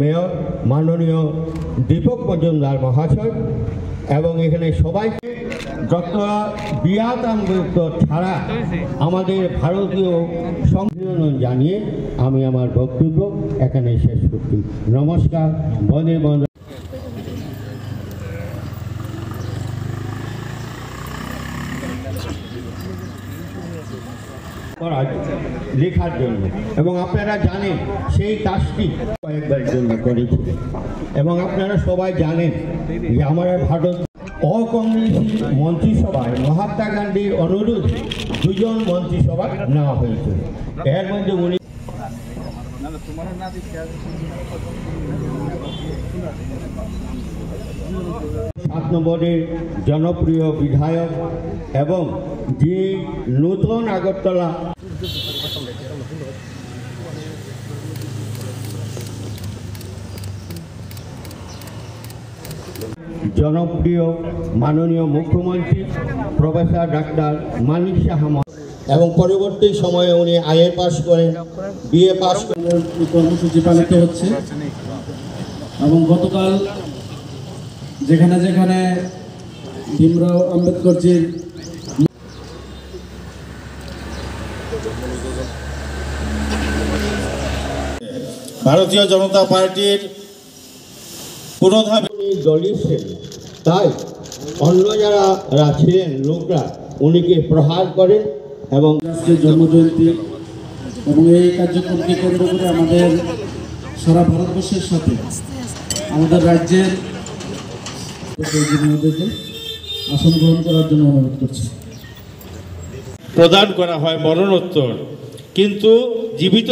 Mayor মাননীয় দীপক মজুমদার মহাশয় এবং এখানে সবাইকে ডক্টর বি.আর. আম্বেদকর ছাড়া আমাদের ভারতীয় সংবিধান জানিয়ে আমি আমার বক্তব্য এখানে শেষ করছি। নমস্কার। বন্দে বন্দে। লেখার জন্য এবং আপনারা জানেন সেই কাজটি কয়েকবার জন্য করেছি এবং আপনারা সবাই জানেন যে আমরা ভারত অকংগ্রেসি মন্ত্রিসভায় মহাত্মা গান্ধীর অনুরোধে 2 জন মন্ত্রিসভা নেওয়া হয়েছিল। এর মধ্যে উনি নম্বরের জনপ্রিয় বিধায়ক এবং যে নতুন আগরতলা জনপ্রিয় মাননীয় মুখ্যমন্ত্রী প্রফেসর ডাক্তার মানিক সাহা এবং পরবর্তী সময়ে উনি আইএ পাস করেন, বিএ পাস করেন। কর্মসূচি পালিত হচ্ছে এবং গতকাল যেখানে যেখানে ভীমরাও আম্বেদকরজির ভারতীয় জনতা পার্টির পুরোধাবী দলীয় ছিলেন, তাই অন্য যারা ছিলেন লোকরা উনিকে প্রহার করেন এবং আজকে জন্মজয়ন্তী এবং এই কার্যক্রমকে কেন্দ্র করে আমাদের সারা ভারতবর্ষের সাথে আমাদের রাজ্যের আসন গ্রহণ করার জন্য অনুরোধ করছি। প্রদান করা হয় মরণোত্তর, কিন্তু জীবিত